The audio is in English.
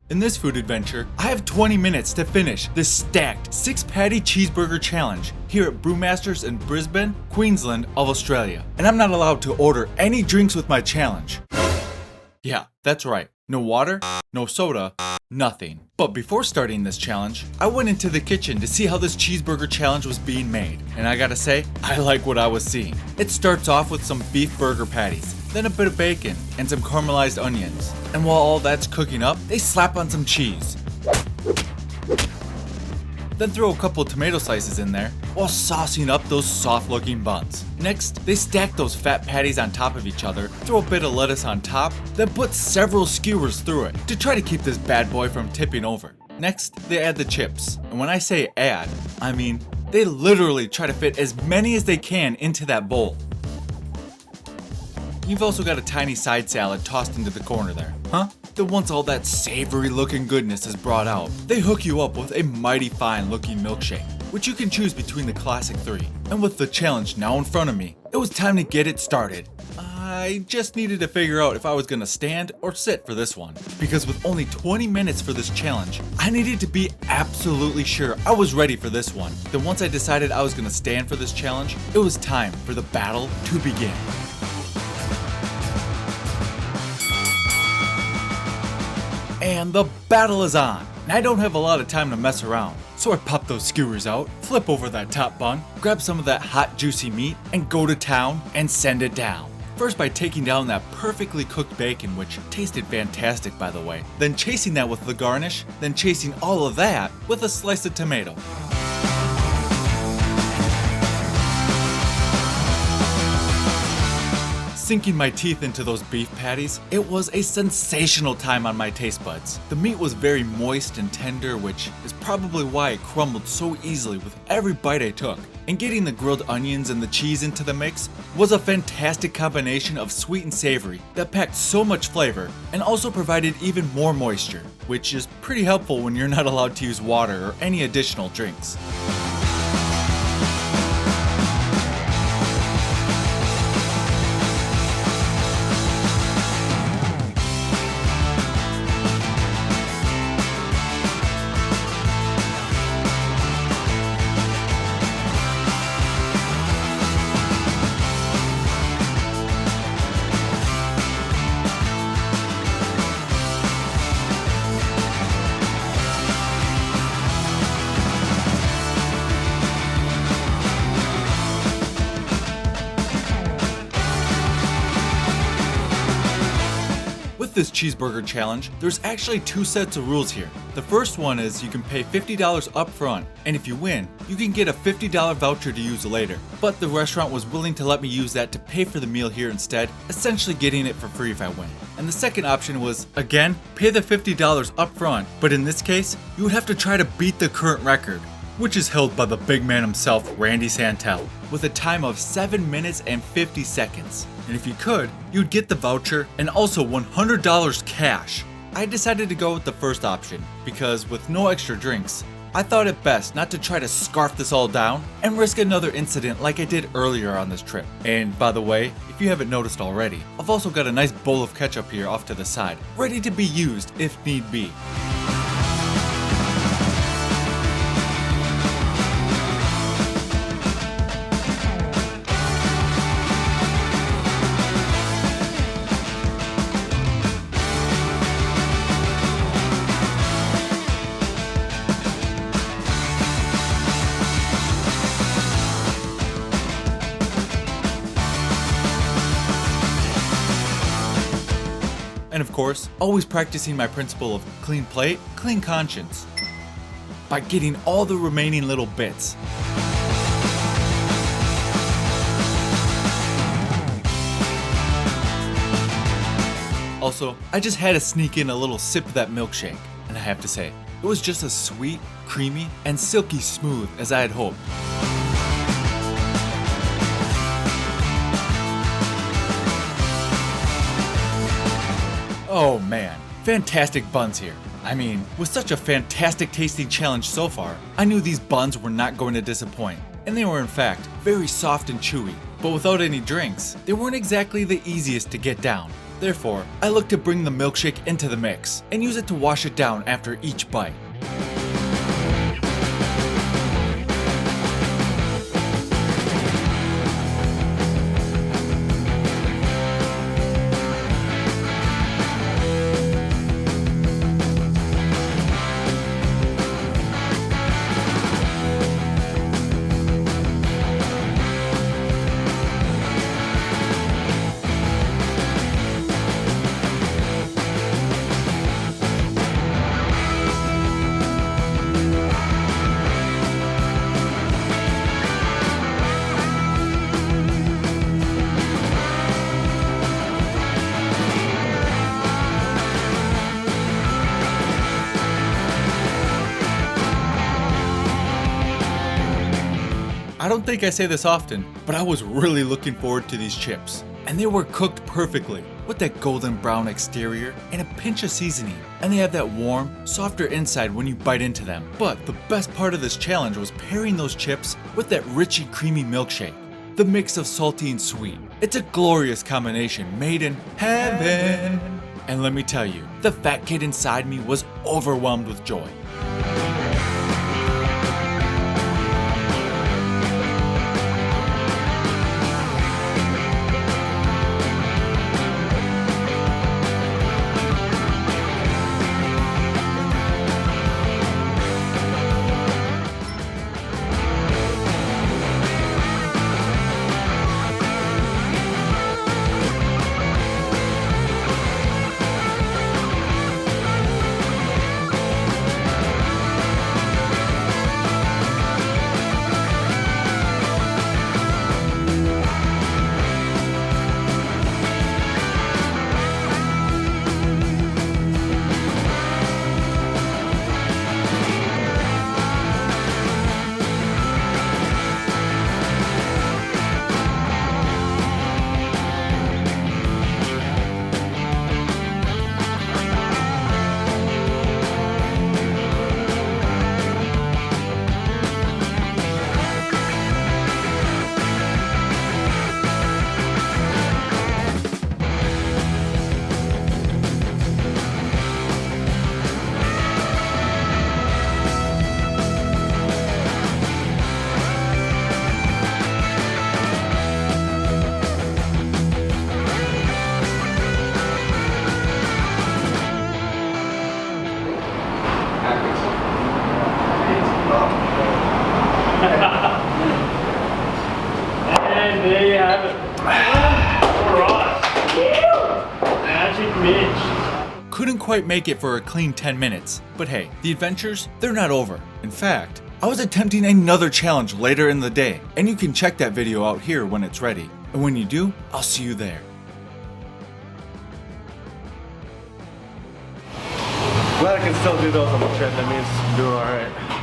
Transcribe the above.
In this food adventure, I have 20 minutes to finish this stacked 6-patty cheeseburger challenge here at Brewmasters in Brisbane, Queensland of Australia. And I'm not allowed to order any drinks with my challenge. Yeah, that's right. No water, no soda, nothing. But before starting this challenge, I went into the kitchen to see how this cheeseburger challenge was being made. And I gotta say, I like what I was seeing. It starts off with some beef burger patties, then a bit of bacon, and some caramelized onions. And while all that's cooking up, they slap on some cheese. Then throw a couple of tomato slices in there, while saucing up those soft-looking buns. Next, they stack those fat patties on top of each other, throw a bit of lettuce on top, then put several skewers through it to try to keep this bad boy from tipping over. Next, they add the chips. And when I say add, I mean they literally try to fit as many as they can into that bowl. You've also got a tiny side salad tossed into the corner there, huh? Then once all that savory looking goodness is brought out, they hook you up with a mighty fine looking milkshake, which you can choose between the classic three. And with the challenge now in front of me, it was time to get it started. I just needed to figure out if I was gonna stand or sit for this one. Because with only 20 minutes for this challenge, I needed to be absolutely sure I was ready for this one. Then once I decided I was gonna stand for this challenge, it was time for the battle to begin. And the battle is on, and I don't have a lot of time to mess around. So I pop those skewers out, flip over that top bun, grab some of that hot juicy meat, and go to town and send it down. First by taking down that perfectly cooked bacon, which tasted fantastic by the way, then chasing that with the garnish, then chasing all of that with a slice of tomato. Sinking my teeth into those beef patties, it was a sensational time on my taste buds. The meat was very moist and tender, which is probably why it crumbled so easily with every bite I took. And getting the grilled onions and the cheese into the mix was a fantastic combination of sweet and savory that packed so much flavor and also provided even more moisture, which is pretty helpful when you're not allowed to use water or any additional drinks. With this cheeseburger challenge, there's actually 2 sets of rules here. The first one is you can pay $50 up front, and if you win, you can get a $50 voucher to use later. But the restaurant was willing to let me use that to pay for the meal here instead, essentially getting it for free if I win. And the second option was, again, pay the $50 up front, but in this case, you would have to try to beat the current record, which is held by the big man himself, Randy Santel, with a time of 7 minutes and 50 seconds. And if you could, you'd get the voucher and also $100 cash. I decided to go with the first option because with no extra drinks, I thought it best not to try to scarf this all down and risk another incident like I did earlier on this trip. And by the way, if you haven't noticed already, I've also got a nice bowl of ketchup here off to the side, ready to be used if need be. And of course, always practicing my principle of clean plate, clean conscience, by getting all the remaining little bits. Also, I just had to sneak in a little sip of that milkshake, and I have to say, it was just as sweet, creamy, and silky smooth as I had hoped. Oh man, fantastic buns here. I mean, with such a fantastic tasting challenge so far, I knew these buns were not going to disappoint. And they were in fact very soft and chewy. But without any drinks, they weren't exactly the easiest to get down. Therefore, I look to bring the milkshake into the mix and use it to wash it down after each bite. I don't think I say this often, but I was really looking forward to these chips. And they were cooked perfectly, with that golden brown exterior and a pinch of seasoning. And they have that warm, softer inside when you bite into them. But the best part of this challenge was pairing those chips with that rich and creamy milkshake. The mix of salty and sweet. It's a glorious combination made in heaven. And let me tell you, the fat kid inside me was overwhelmed with joy. And there you have it. Alright. Magic Mitch. Couldn't quite make it for a clean 10 minutes, but hey, the adventures, they're not over. In fact, I was attempting another challenge later in the day, and you can check that video out here when it's ready. And when you do, I'll see you there. Glad I can still do those on the trip. That means I'm doing alright.